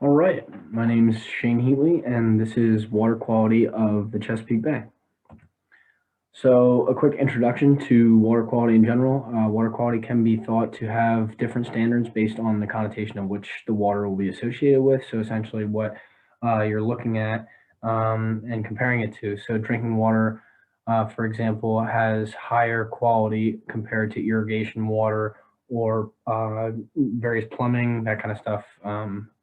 All right, my name is Shane Heatley, and this is water quality of the Chesapeake Bay. So, a quick introduction to water quality in general. Water quality can be thought to have different standards based on the connotation of which the water will be associated with. So, essentially, what you're looking at and comparing it to. So, drinking water, for example, has higher quality compared to irrigation water or various plumbing, that kind of stuff.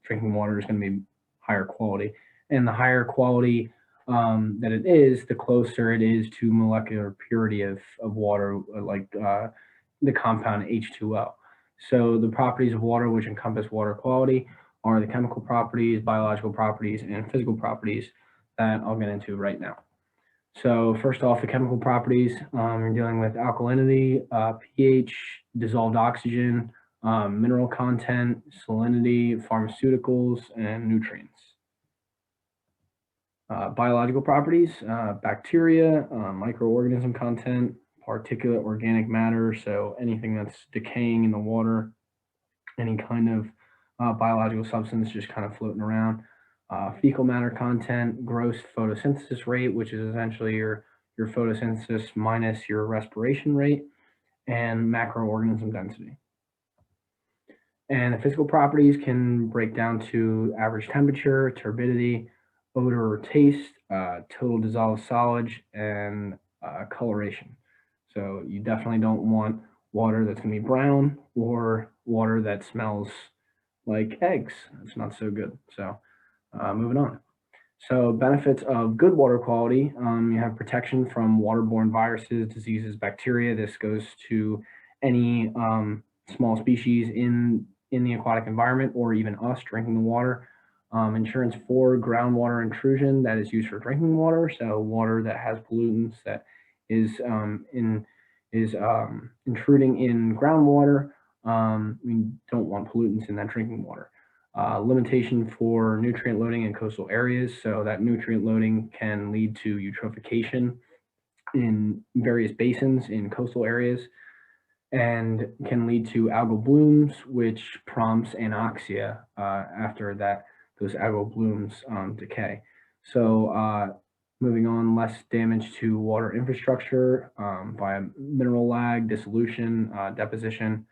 Drinking water is going to be higher quality. And the higher quality that it is, the closer it is to molecular purity of water, like the compound H2O. So the properties of water, which encompass water quality, are the chemical properties, biological properties, and physical properties that I'll get into right now. So first off, the chemical properties, you're dealing with alkalinity, pH, dissolved oxygen, mineral content, salinity, pharmaceuticals, and nutrients. Biological properties, bacteria, microorganism content, particulate organic matter, so anything that's decaying in the water, any kind of biological substance just kind of floating around. Fecal matter content, gross photosynthesis rate, which is essentially your photosynthesis minus your respiration rate, and macroorganism density. And the physical properties can break down to average temperature, turbidity, odor or taste, total dissolved solids, and coloration. So you definitely don't want water that's going to be brown or water that smells like eggs. That's not so good. So moving on. So benefits of good water quality, you have protection from waterborne viruses, diseases, bacteria. This goes to any small species in the aquatic environment or even us drinking the water. Insurance for groundwater intrusion that is used for drinking water, so water that has pollutants that is intruding in groundwater. We don't want pollutants in that drinking water. Limitation for nutrient loading in coastal areas, so that nutrient loading can lead to eutrophication in various basins in coastal areas and can lead to algal blooms, which prompts anoxia after those algal blooms decay. So moving on, less damage to water infrastructure via mineral lag, dissolution, deposition,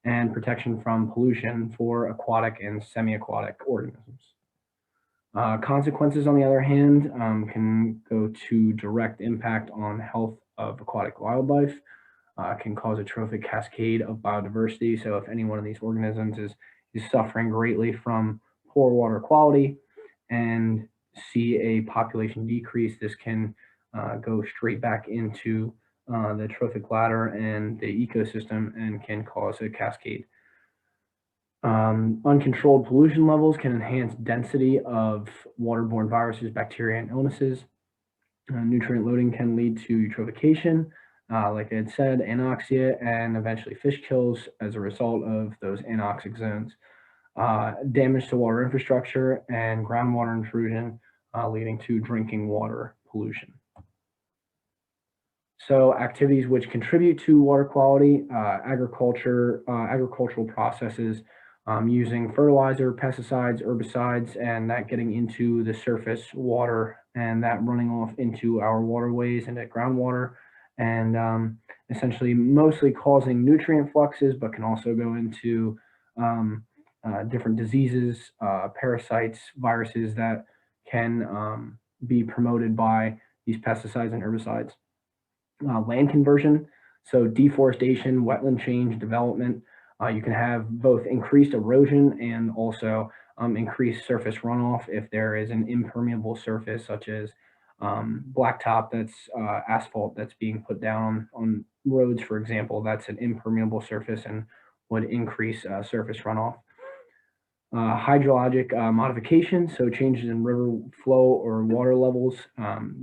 and protection from pollution for aquatic and semi-aquatic organisms. Consequences, on the other hand, can go to direct impact on health of aquatic wildlife, can cause a trophic cascade of biodiversity. So if any one of these organisms is suffering greatly from poor water quality and see a population decrease, this can go straight back into the trophic ladder and the ecosystem and can cause a cascade. Uncontrolled pollution levels can enhance density of waterborne viruses, bacteria, and illnesses. Nutrient loading can lead to eutrophication, like I had said, anoxia, and eventually fish kills as a result of those anoxic zones. Damage to water infrastructure and groundwater intrusion, leading to drinking water pollution. So activities which contribute to water quality, agricultural processes, using fertilizer, pesticides, herbicides, and that getting into the surface water and that running off into our waterways and at groundwater, and essentially mostly causing nutrient fluxes, but can also go into different diseases, parasites, viruses that can be promoted by these pesticides and herbicides. Land conversion, so deforestation, wetland change, development. You can have both increased erosion and also increased surface runoff if there is an impermeable surface, such as blacktop, that's asphalt that's being put down on roads, for example. That's an impermeable surface and would increase surface runoff. Hydrologic modification, so changes in river flow or water levels,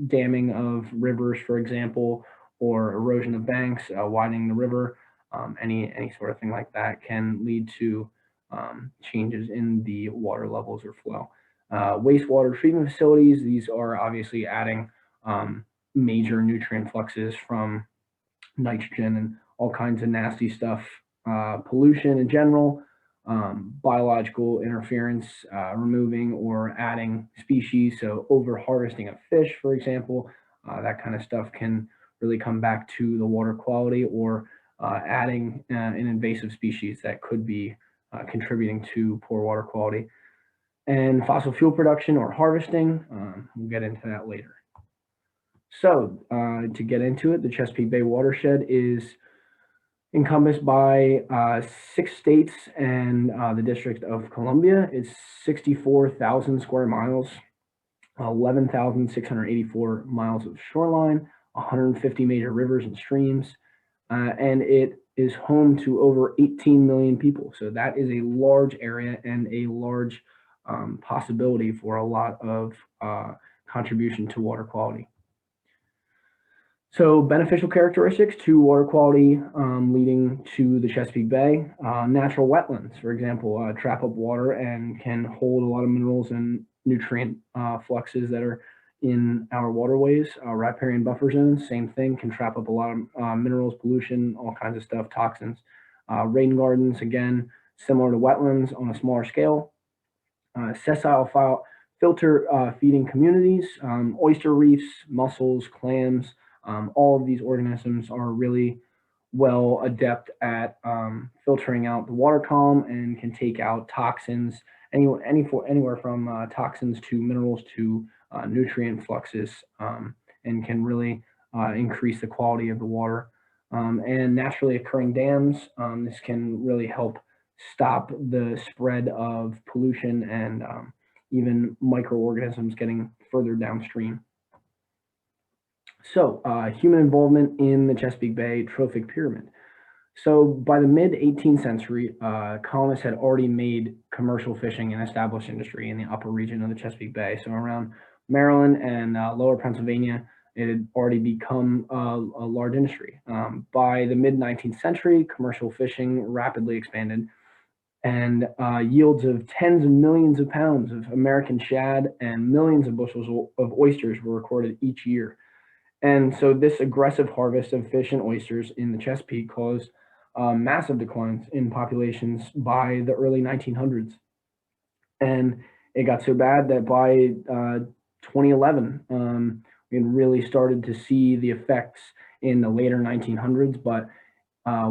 damming of rivers, for example, or erosion of banks, widening the river, any sort of thing like that can lead to changes in the water levels or flow. Wastewater treatment facilities, these are obviously adding major nutrient fluxes from nitrogen and all kinds of nasty stuff, pollution in general, biological interference, removing or adding species. So over harvesting of fish, for example, that kind of stuff can really come back to the water quality, or adding an invasive species that could be contributing to poor water quality. And fossil fuel production or harvesting, we'll get into that later. So to get into it, the Chesapeake Bay watershed is encompassed by 6 states and the District of Columbia. It's 64,000 square miles, 11,684 miles of shoreline, 150 major rivers and streams, and it is home to over 18 million people. So that is a large area and a large possibility for a lot of contribution to water quality. So beneficial characteristics to water quality leading to the Chesapeake Bay. Natural wetlands, for example, trap up water and can hold a lot of minerals and nutrient fluxes that are in our waterways. Riparian buffer zones, same thing, can trap up a lot of minerals, pollution, all kinds of stuff, toxins. Rain gardens, again, similar to wetlands on a smaller scale. Sessile filter feeding communities, oyster reefs, mussels, clams. All of these organisms are really well adept at filtering out the water column and can take out toxins, anywhere from toxins to minerals to nutrient fluxes, and can really increase the quality of the water. And naturally occurring dams, this can really help stop the spread of pollution and even microorganisms getting further downstream. So, human involvement in the Chesapeake Bay trophic pyramid. So, by the mid 18th century, colonists had already made commercial fishing an established industry in the upper region of the Chesapeake Bay. So, around Maryland and lower Pennsylvania, it had already become a large industry. By the mid 19th century, commercial fishing rapidly expanded, and yields of tens of millions of pounds of American shad and millions of bushels of oysters were recorded each year. And so this aggressive harvest of fish and oysters in the Chesapeake caused massive declines in populations by the early 1900s. And it got so bad that by 2011, we really started to see the effects in the later 1900s. But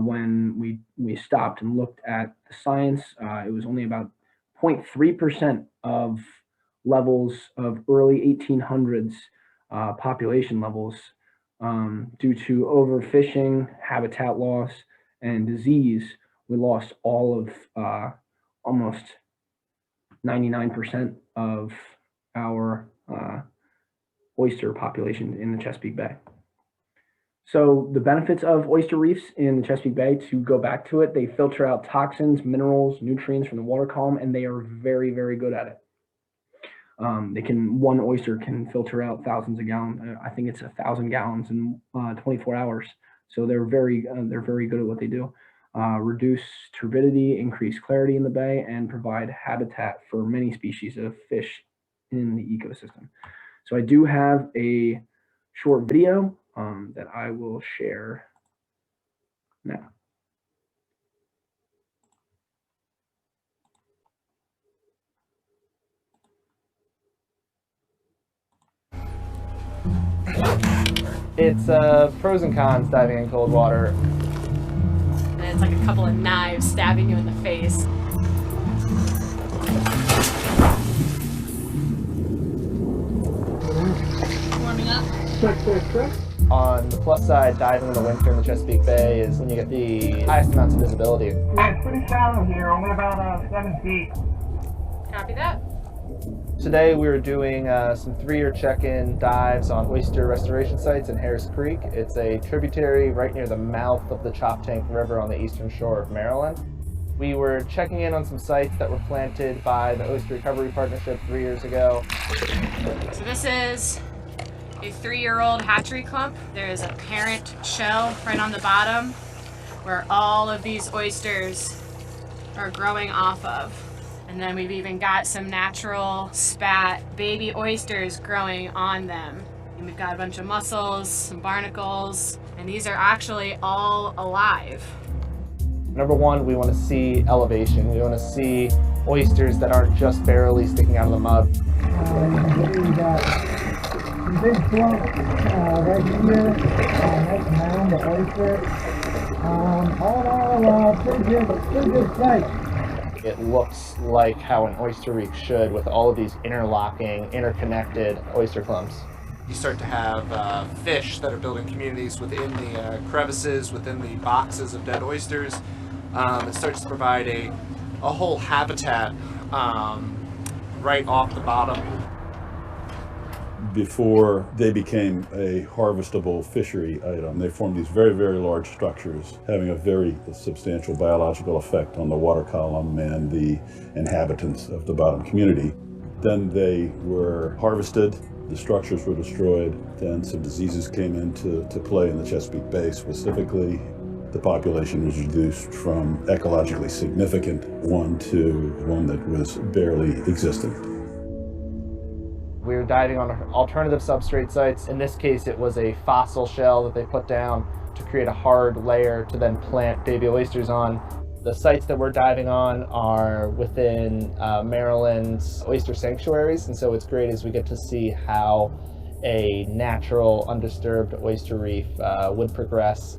when we stopped and looked at the science, it was only about 0.3% of levels of early 1800s population levels due to overfishing, habitat loss, and disease. We lost all of almost 99% of our oyster population in the Chesapeake Bay. So the benefits of oyster reefs in the Chesapeake Bay, to go back to it, they filter out toxins, minerals, nutrients from the water column, and they are very, very good at it. One oyster can filter out thousands of gallons. I think it's 1,000 gallons in 24 hours. So they're very good at what they do. Reduce turbidity, increase clarity in the bay, and provide habitat for many species of fish in the ecosystem. So I do have a short video that I will share now. It's pros and cons diving in cold water. And it's like a couple of knives stabbing you in the face. Warming up. On the plus side, diving in the winter in the Chesapeake Bay is when you get the highest amounts of visibility. Yeah, it's pretty shallow here, only about 7 feet. Copy that. Today we were doing some 3-year check-in dives on oyster restoration sites in Harris Creek. It's a tributary right near the mouth of the Chesapeake River on the eastern shore of Maryland. We were checking in on some sites that were planted by the Oyster Recovery Partnership 3 years ago. So this is a 3-year-old hatchery clump. There is a parent shell right on the bottom where all of these oysters are growing off of. And then we've even got some natural spat baby oysters growing on them. And we've got a bunch of mussels, some barnacles, and these are actually all alive. Number one, we want to see elevation. We want to see oysters that aren't just barely sticking out of the mud. We got some big slumps right here. Nice mound of oyster. All in all, pretty good sight. It looks like how an oyster reef should, with all of these interlocking, interconnected oyster clumps. You start to have fish that are building communities within the crevices, within the boxes of dead oysters. It starts to provide a whole habitat right off the bottom. Before they became a harvestable fishery item, they formed these very, very large structures, having a very substantial biological effect on the water column and the inhabitants of the bottom community. Then they were harvested, the structures were destroyed, then some diseases came into play in the Chesapeake Bay specifically. The population was reduced from ecologically significant one to one that was barely existent. We were diving on alternative substrate sites. In this case, it was a fossil shell that they put down to create a hard layer to then plant baby oysters on. The sites that we're diving on are within Maryland's oyster sanctuaries, and so what's great is we get to see how a natural, undisturbed oyster reef would progress.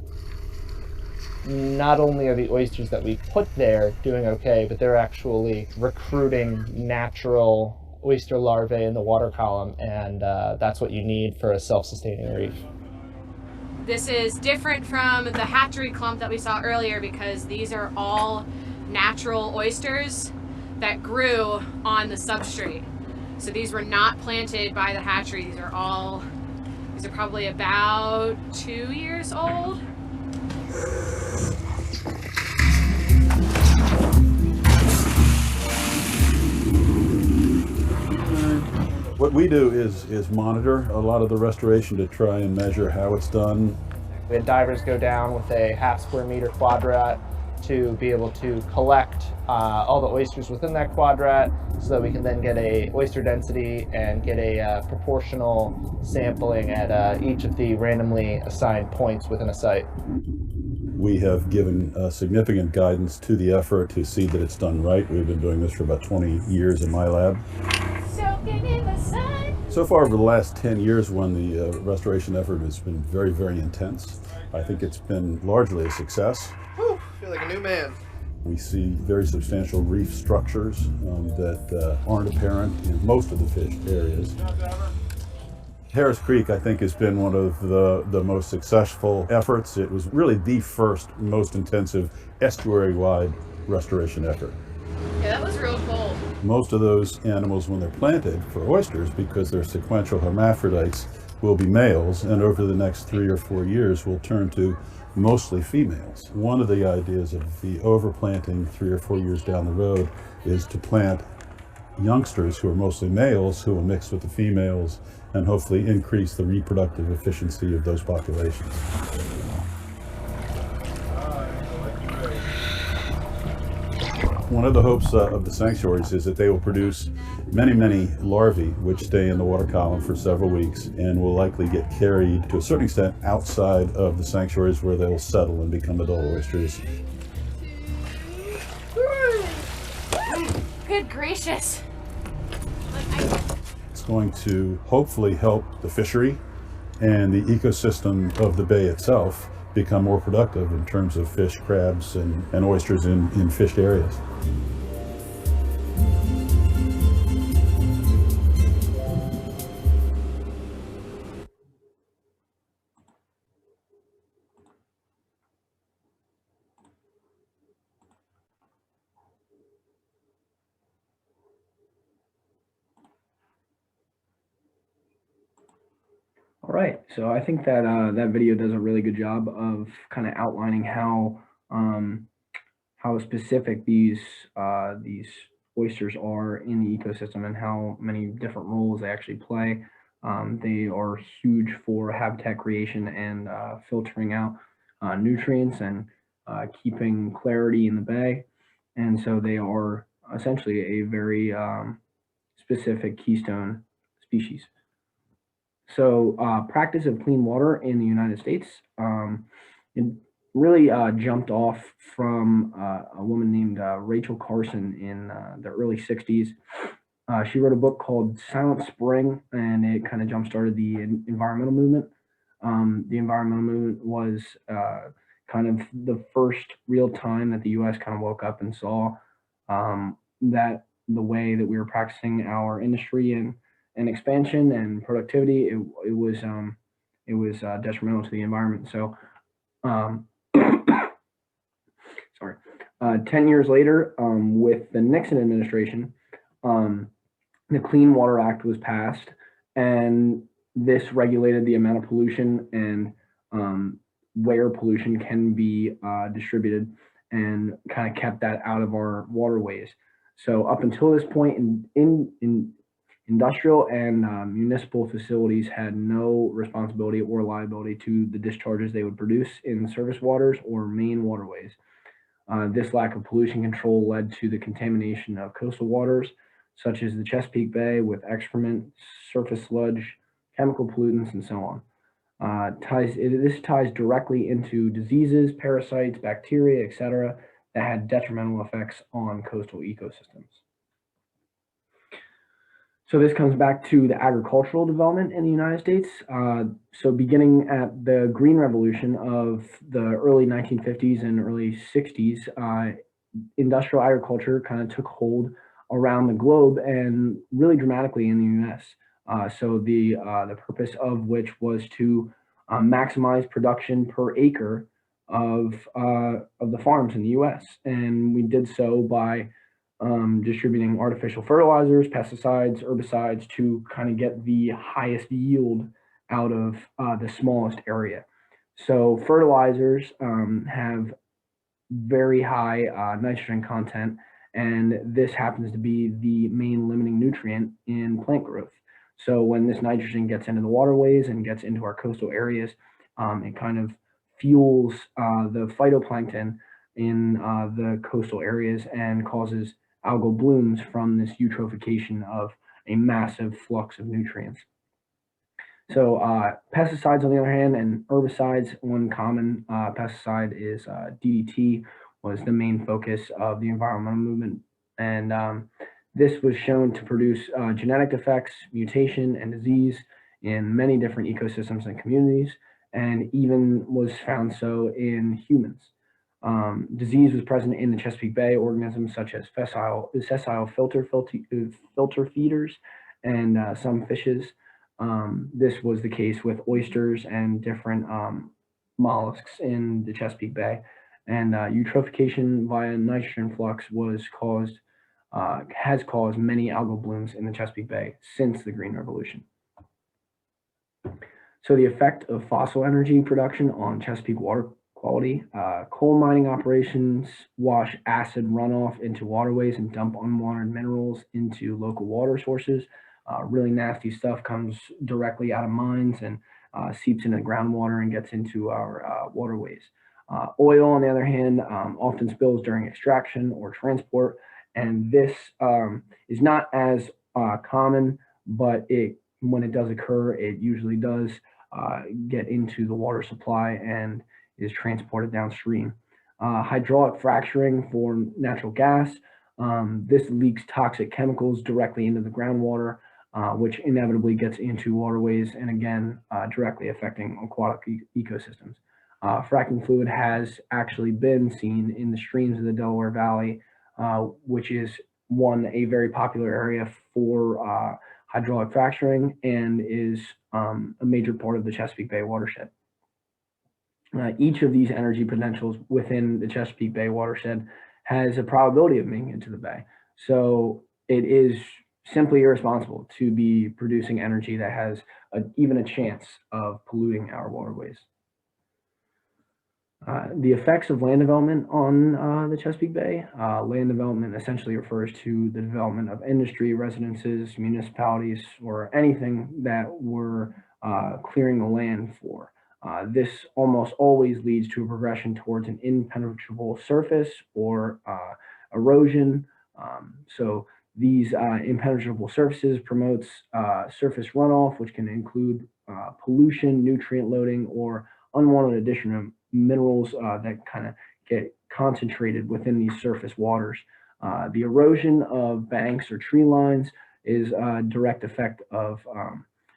Not only are the oysters that we put there doing okay, but they're actually recruiting natural oyster larvae in the water column, and that's what you need for a self-sustaining reef. This is different from the hatchery clump that we saw earlier because these are all natural oysters that grew on the substrate. So these were not planted by the hatchery. These are probably about 2 years old. What we do is monitor a lot of the restoration to try and measure how it's done. We had divers go down with a half square meter quadrat to be able to collect all the oysters within that quadrat so that we can then get a oyster density and get a proportional sampling at each of the randomly assigned points within a site. We have given significant guidance to the effort to see that it's done right. We've been doing this for about 20 years in my lab. So far over the last 10 years, when the restoration effort has been very, very intense, I think it's been largely a success. Whew, I feel like a new man. We see very substantial reef structures that aren't apparent in most of the fished areas. Harris Creek, I think, has been one of the most successful efforts. It was really the first most intensive estuary-wide restoration effort. Yeah, that was real cool. Most of those animals, when they're planted for oysters, because they're sequential hermaphrodites, will be males, and over the next 3 or 4 years will turn to mostly females. One of the ideas of the overplanting 3 or 4 years down the road is to plant youngsters who are mostly males who will mix with the females and hopefully increase the reproductive efficiency of those populations. One of the hopes of the sanctuaries is that they will produce many, many larvae which stay in the water column for several weeks and will likely get carried to a certain extent outside of the sanctuaries where they will settle and become adult oysters. Good gracious. It's going to hopefully help the fishery and the ecosystem of the bay itself become more productive in terms of fish, crabs, and oysters in fished areas. All right, so I think that that video does a really good job of kind of outlining how specific these oysters are in the ecosystem and how many different roles they actually play. They are huge for habitat creation and filtering out nutrients and keeping clarity in the bay, and so they are essentially a very specific keystone species. So practice of clean water in the United States. really jumped off from a woman named Rachel Carson in the early 60s. She wrote a book called Silent Spring, and it kind of jump started the environmental movement. The environmental movement was kind of the first real time that the U.S. kind of woke up and saw that the way that we were practicing our industry and expansion and productivity, it was detrimental to the environment. So, um, sorry, 10 years later, with the Nixon administration, um, the Clean Water Act was passed, and this regulated the amount of pollution and where pollution can be distributed, and kind of kept that out of our waterways. So up until this point, in industrial and municipal facilities had no responsibility or liability to the discharges they would produce in surface waters or main waterways. This lack of pollution control led to the contamination of coastal waters, such as the Chesapeake Bay, with excrement, surface sludge, chemical pollutants, and so on. This ties directly into diseases, parasites, bacteria, etc., that had detrimental effects on coastal ecosystems. So this comes back to the agricultural development in the United States. So beginning at the Green Revolution of the early 1950s and early 60s, industrial agriculture kind of took hold around the globe and really dramatically in the U.S. So the purpose of which was to maximize production per acre of the farms in the U.S. And we did so by distributing artificial fertilizers, pesticides, herbicides to kind of get the highest yield out of the smallest area. So fertilizers have very high nitrogen content, and this happens to be the main limiting nutrient in plant growth. So when this nitrogen gets into the waterways and gets into our coastal areas, it kind of fuels the phytoplankton in the coastal areas and causes algal blooms from this eutrophication of a massive flux of nutrients. So pesticides, on the other hand, and herbicides, one common pesticide is DDT, was the main focus of the environmental movement. And this was shown to produce genetic defects, mutation, and disease in many different ecosystems and communities, and even was found so in humans. Disease was present in the Chesapeake Bay organisms such as sessile filter feeders and some fishes. This was the case with oysters and different mollusks in the Chesapeake Bay. And eutrophication via nitrogen flux has caused many algal blooms in the Chesapeake Bay since the Green Revolution. So the effect of fossil energy production on Chesapeake water quality. Coal mining operations wash acid runoff into waterways and dump unwanted minerals into local water sources. Really nasty stuff comes directly out of mines and seeps into the groundwater and gets into our waterways. Oil, on the other hand, often spills during extraction or transport, and this is not as common, but when it does occur, it usually does get into the water supply and is transported downstream. Hydraulic fracturing for natural gas. This leaks toxic chemicals directly into the groundwater, which inevitably gets into waterways and again, directly affecting aquatic ecosystems. Fracking fluid has actually been seen in the streams of the Delaware Valley, which is a very popular area for hydraulic fracturing and is a major part of the Chesapeake Bay watershed. Each of these energy potentials within the Chesapeake Bay watershed has a probability of making it to the bay. So it is simply irresponsible to be producing energy that has even a chance of polluting our waterways. The effects of land development on the Chesapeake Bay. Land development essentially refers to the development of industry, residences, municipalities, or anything that we're clearing the land for. This almost always leads to a progression towards an impenetrable surface or erosion. So these impenetrable surfaces promotes surface runoff, which can include pollution, nutrient loading, or unwanted minerals that kind of get concentrated within these surface waters. The erosion of banks or tree lines is a direct effect of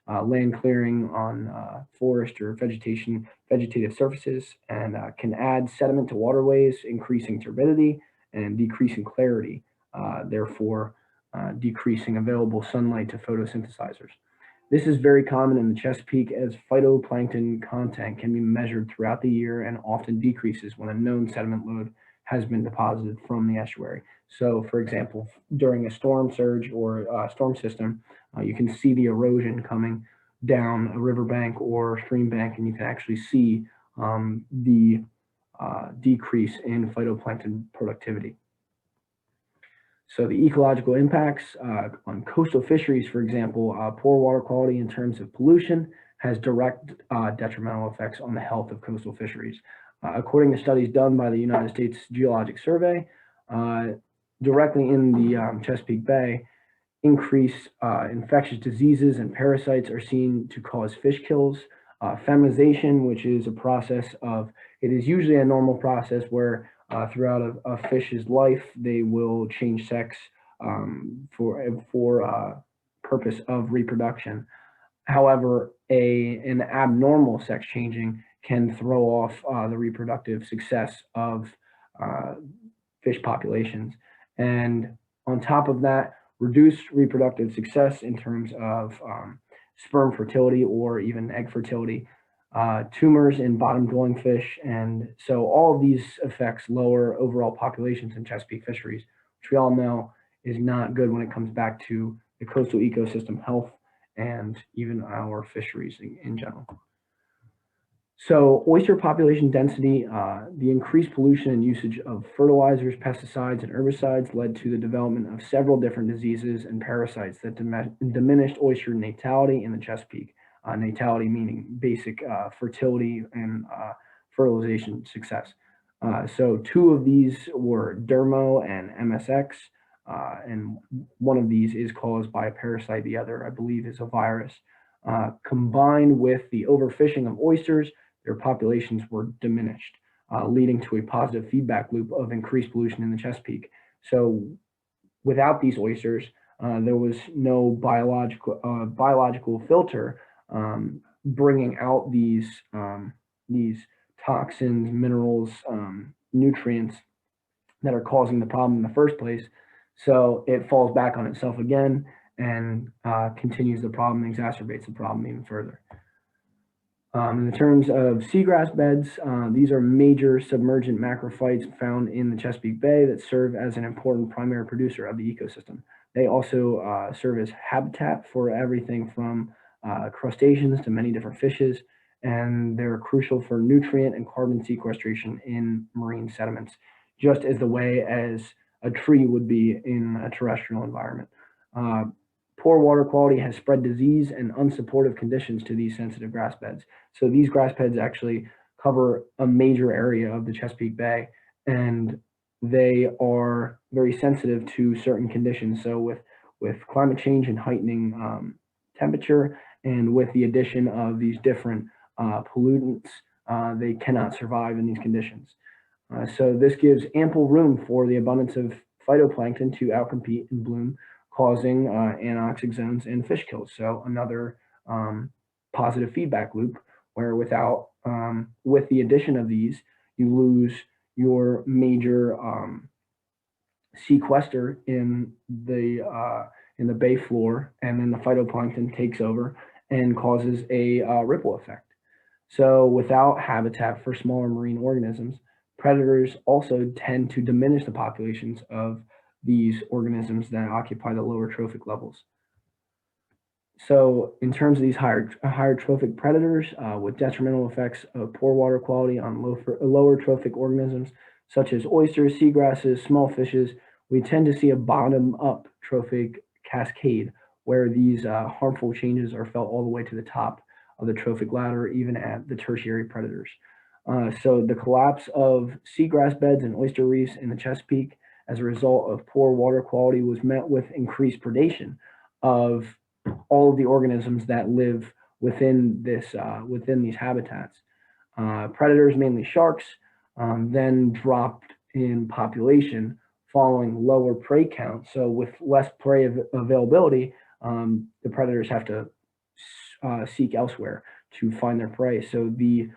land clearing on forest or vegetative surfaces, and can add sediment to waterways, increasing turbidity and decreasing clarity, therefore decreasing available sunlight to photosynthesizers. This is very common in the Chesapeake, as phytoplankton content can be measured throughout the year and often decreases when a known sediment load has been deposited from the estuary. So, for example, during a storm surge or storm system, you can see the erosion coming down a riverbank or stream bank, and you can actually see the decrease in phytoplankton productivity. So the ecological impacts on coastal fisheries, for example, poor water quality in terms of pollution has direct detrimental effects on the health of coastal fisheries. According to studies done by the United States Geologic Survey, directly in the Chesapeake Bay, increased infectious diseases and parasites are seen to cause fish kills. Feminization, which is a process of, it is usually a normal process where throughout a fish's life, they will change sex for purpose of reproduction. However, an abnormal sex changing can throw off the reproductive success of fish populations. And on top of that, reduced reproductive success in terms of sperm fertility or even egg fertility, tumors in bottom dwelling fish. And so all of these effects lower overall populations in Chesapeake fisheries, which we all know is not good when it comes back to the coastal ecosystem health and even our fisheries in general. So oyster population density, the increased pollution and usage of fertilizers, pesticides, and herbicides led to the development of several different diseases and parasites that diminished oyster natality in the Chesapeake. Natality meaning basic fertility and fertilization success. So two of these were dermo and MSX, and one of these is caused by a parasite, the other, I believe, is a virus. Combined with the overfishing of oysters, their populations were diminished, leading to a positive feedback loop of increased pollution in the Chesapeake. So without these oysters, there was no biological filter bringing out these toxins, minerals, nutrients that are causing the problem in the first place. So it falls back on itself again and continues the problem, exacerbates the problem even further. In terms of seagrass beds, these are major submergent macrophytes found in the Chesapeake Bay that serve as an important primary producer of the ecosystem. They also serve as habitat for everything from crustaceans to many different fishes, and they're crucial for nutrient and carbon sequestration in marine sediments, just as the way as a tree would be in a terrestrial environment. Poor water quality has spread disease and unsupportive conditions to these sensitive grass beds. So these grass beds actually cover a major area of the Chesapeake Bay, and they are very sensitive to certain conditions. So with climate change and heightening temperature, and with the addition of these different pollutants, they cannot survive in these conditions. So this gives ample room for the abundance of phytoplankton to outcompete and bloom, causing anoxic zones and fish kills. So another positive feedback loop where with the addition of these, you lose your major sequester in the bay floor, and then the phytoplankton takes over and causes a ripple effect. So without habitat for smaller marine organisms, predators also tend to diminish the populations of these organisms that occupy the lower trophic levels. So in terms of these higher trophic predators with detrimental effects of poor water quality on lower trophic organisms, such as oysters, seagrasses, small fishes, we tend to see a bottom-up trophic cascade where these harmful changes are felt all the way to the top of the trophic ladder, even at the tertiary predators. So the collapse of seagrass beds and oyster reefs in the Chesapeake as a result of poor water quality was met with increased predation of all of the organisms that live within these habitats. Predators, mainly sharks, then dropped in population following lower prey count. So with less prey availability, the predators have to seek elsewhere to find their prey. So the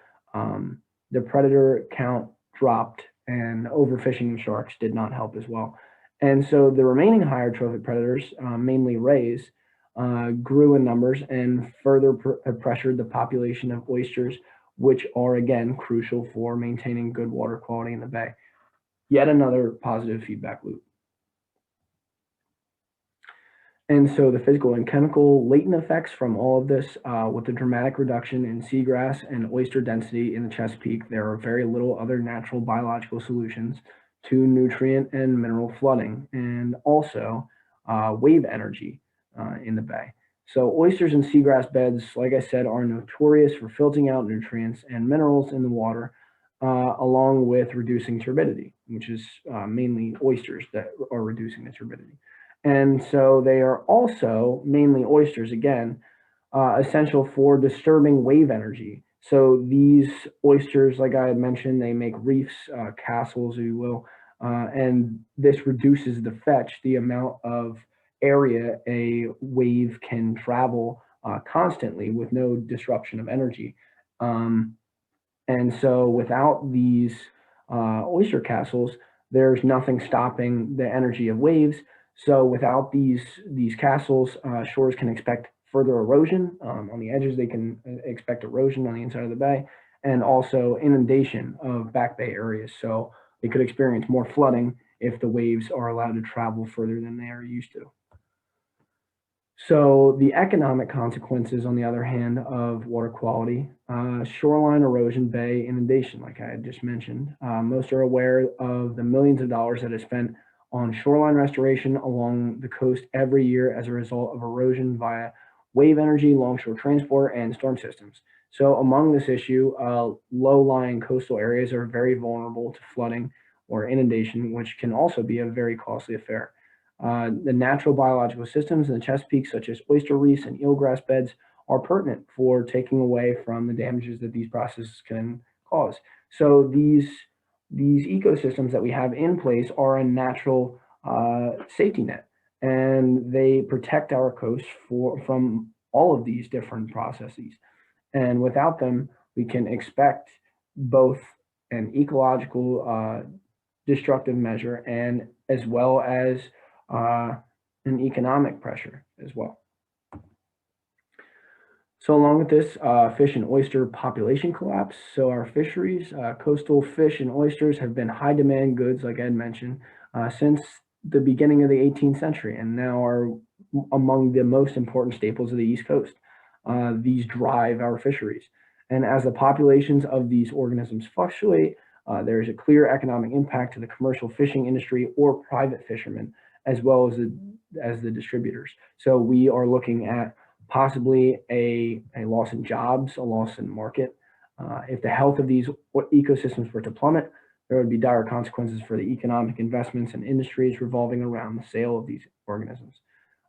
predator count dropped, and overfishing of sharks did not help as well. And so the remaining higher trophic predators, mainly rays, grew in numbers and further pressured the population of oysters, which are again crucial for maintaining good water quality in the bay. Yet another positive feedback loop. And so the physical and chemical latent effects from all of this, with the dramatic reduction in seagrass and oyster density in the Chesapeake, there are very little other natural biological solutions to nutrient and mineral flooding, and also wave energy in the bay. So oysters and seagrass beds, like I said, are notorious for filtering out nutrients and minerals in the water, along with reducing turbidity, which is mainly oysters that are reducing the turbidity. And so they are also, mainly oysters again, essential for disturbing wave energy. So these oysters, like I had mentioned, they make reefs, castles, if you will, and this reduces the fetch, the amount of area a wave can travel constantly with no disruption of energy. And so without these oyster castles, there's nothing stopping the energy of waves. So without these castles, shores can expect further erosion on the edges. They can expect erosion on the inside of the bay, and also inundation of back bay areas. So they could experience more flooding if the waves are allowed to travel further than they are used to. So the economic consequences, on the other hand, of water quality, shoreline erosion, bay inundation, like I had just mentioned. Most are aware of the millions of dollars that is spent on shoreline restoration along the coast every year as a result of erosion via wave energy, longshore transport, and storm systems. So among this issue, low-lying coastal areas are very vulnerable to flooding or inundation, which can also be a very costly affair. The natural biological systems in the Chesapeake, such as oyster reefs and eelgrass beds, are pertinent for taking away from the damages that these processes can cause. So these ecosystems that we have in place are a natural safety net, and they protect our coast from all of these different processes. And without them, we can expect both an ecological destructive measure and as well as an economic pressure as well. So along with this, fish and oyster population collapse. So our fisheries, coastal fish and oysters have been high demand goods, like Ed mentioned, since the beginning of the 18th century, and now are among the most important staples of the East Coast. These drive our fisheries. And as the populations of these organisms fluctuate, there is a clear economic impact to the commercial fishing industry or private fishermen, as well as the distributors. So we are looking at possibly a loss in jobs, a loss in market. If the health of these ecosystems were to plummet, there would be dire consequences for the economic investments and industries revolving around the sale of these organisms.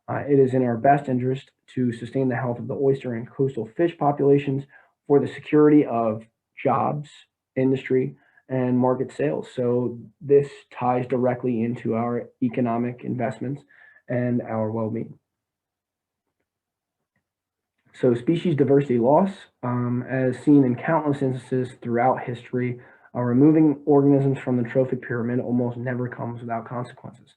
It is in our best interest to sustain the health of the oyster and coastal fish populations for the security of jobs, industry, and market sales. So this ties directly into our economic investments and our well-being. So species diversity loss, as seen in countless instances throughout history, removing organisms from the trophic pyramid almost never comes without consequences.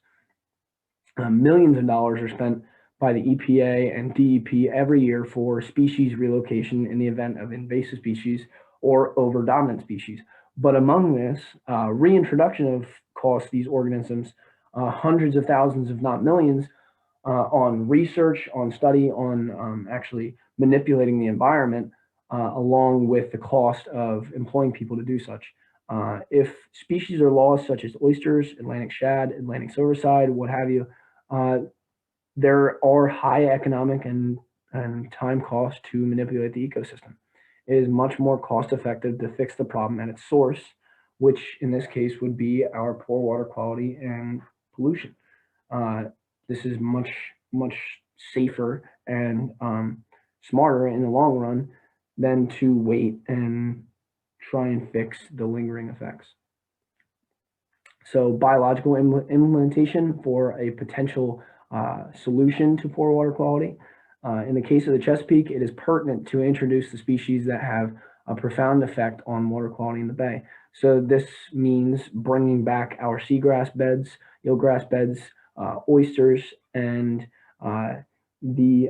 Millions of dollars are spent by the EPA and DEP every year for species relocation in the event of invasive species or over-dominant species. But among this, reintroduction of costs these organisms hundreds of thousands, if not millions, on research, on study, on actually manipulating the environment, along with the cost of employing people to do such. If species are lost, such as oysters, Atlantic shad, Atlantic silverside, what have you, there are high economic and time costs to manipulate the ecosystem. It is much more cost effective to fix the problem at its source, which in this case would be our poor water quality and pollution. This is much safer and smarter in the long run than to wait and try and fix the lingering effects. So biological implementation for a potential solution to poor water quality. In the case of the Chesapeake, it is pertinent to introduce the species that have a profound effect on water quality in the bay. So this means bringing back our seagrass beds, eelgrass beds, oysters, and the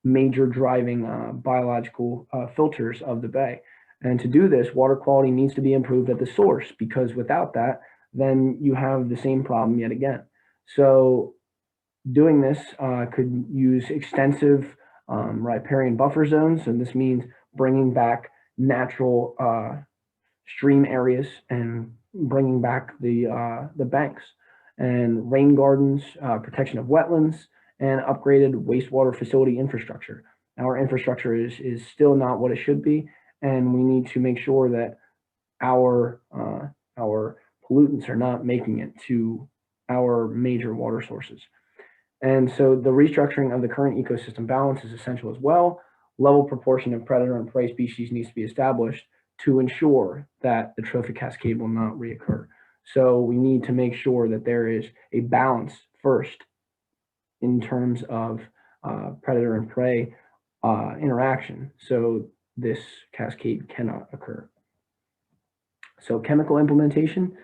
major driving biological filters of the bay. And to do this, water quality needs to be improved at the source, because without that, then you have the same problem yet again. So doing this could use extensive riparian buffer zones, and this means bringing back natural stream areas and bringing back the banks, and rain gardens, protection of wetlands, and upgraded wastewater facility infrastructure. Our infrastructure is still not what it should be, and we need to make sure that our pollutants are not making it to our major water sources. And so the restructuring of the current ecosystem balance is essential as well. Level proportion of predator and prey species needs to be established to ensure that the trophic cascade will not reoccur. So we need to make sure that there is a balance first in terms of predator and prey interaction, so this cascade cannot occur. So chemical implementation.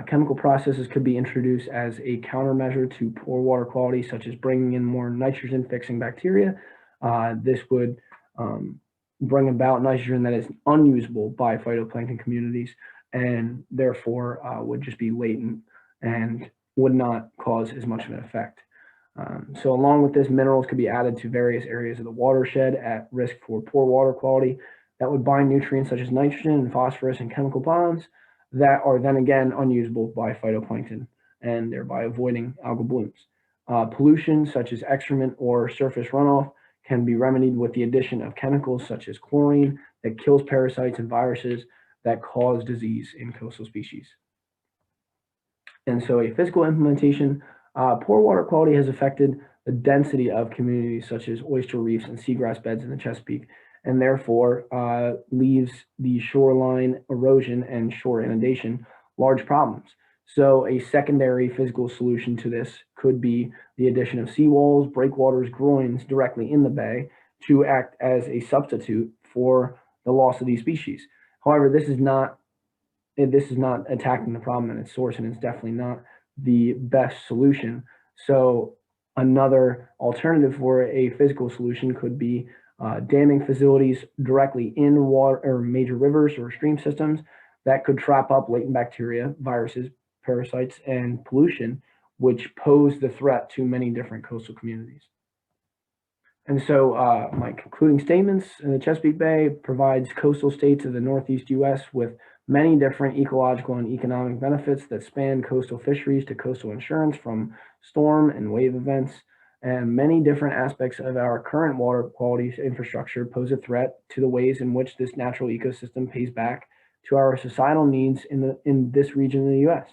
Chemical processes could be introduced as a countermeasure to poor water quality, such as bringing in more nitrogen-fixing bacteria. This would bring about nitrogen that is unusable by phytoplankton communities, and therefore would just be latent and would not cause as much of an effect. So along with this, minerals could be added to various areas of the watershed at risk for poor water quality that would bind nutrients such as nitrogen and phosphorus and chemical bonds that are then again unusable by phytoplankton, and thereby avoiding algal blooms. Pollution such as excrement or surface runoff can be remedied with the addition of chemicals such as chlorine that kills parasites and viruses that cause disease in coastal species. And so a physical implementation, poor water quality has affected the density of communities such as oyster reefs and seagrass beds in the Chesapeake, and therefore leaves the shoreline erosion and shore inundation large problems. So a secondary physical solution to this could be the addition of seawalls, breakwaters, groins directly in the bay to act as a substitute for the loss of these species. However, this is not attacking the problem at its source, and it's definitely not the best solution. So another alternative for a physical solution could be damming facilities directly in water or major rivers or stream systems that could trap up latent bacteria, viruses, parasites, and pollution, which pose the threat to many different coastal communities. And so my concluding statements: the Chesapeake Bay provides coastal states of the Northeast U.S. with many different ecological and economic benefits that span coastal fisheries to coastal insurance from storm and wave events. And many different aspects of our current water quality infrastructure pose a threat to the ways in which this natural ecosystem pays back to our societal needs in this region of the U.S.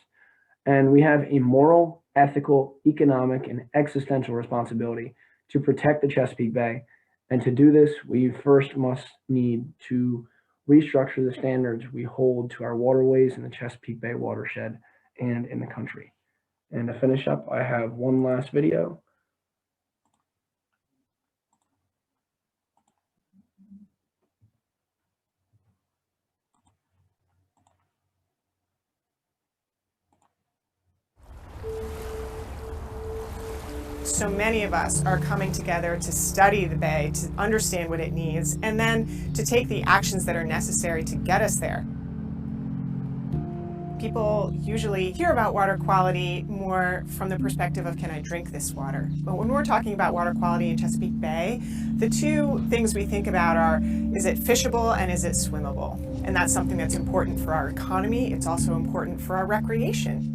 And we have a moral, ethical, economic, and existential responsibility to protect the Chesapeake Bay. And to do this, we first must need to restructure the standards we hold to our waterways in the Chesapeake Bay watershed and in the country. And to finish up, I have one last video. So many of us are coming together to study the bay, to understand what it needs, and then to take the actions that are necessary to get us there. People usually hear about water quality more from the perspective of, can I drink this water? But when we're talking about water quality in Chesapeake Bay, the two things we think about are, is it fishable and is it swimmable? And that's something that's important for our economy. It's also important for our recreation.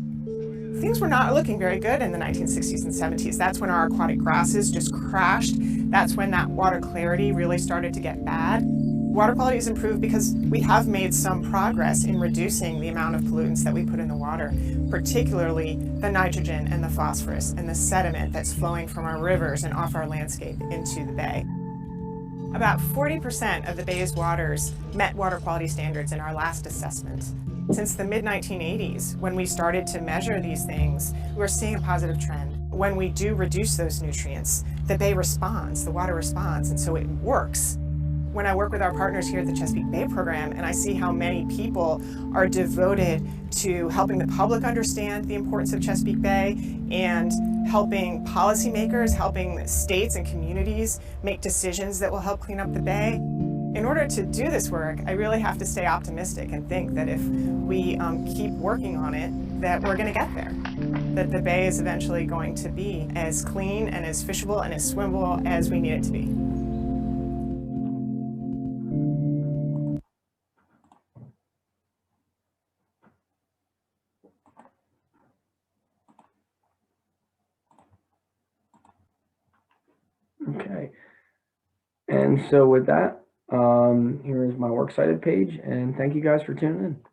Things were not looking very good in the 1960s and 70s. That's when our aquatic grasses just crashed. That's when that water clarity really started to get bad. Water quality has improved because we have made some progress in reducing the amount of pollutants that we put in the water, particularly the nitrogen and the phosphorus and the sediment that's flowing from our rivers and off our landscape into the bay. About 40% of the bay's waters met water quality standards in our last assessment. Since the mid-1980s, when we started to measure these things, we're seeing a positive trend. When we do reduce those nutrients, the bay responds, the water responds, and so it works. When I work with our partners here at the Chesapeake Bay program and I see how many people are devoted to helping the public understand the importance of Chesapeake Bay and helping policymakers, helping states and communities make decisions that will help clean up the bay. In order to do this work, I really have to stay optimistic and think that if we keep working on it, that we're going to get there. That the bay is eventually going to be as clean and as fishable and as swimmable as we need it to be. Okay. And so with that, here is my works cited page, and thank you guys for tuning in.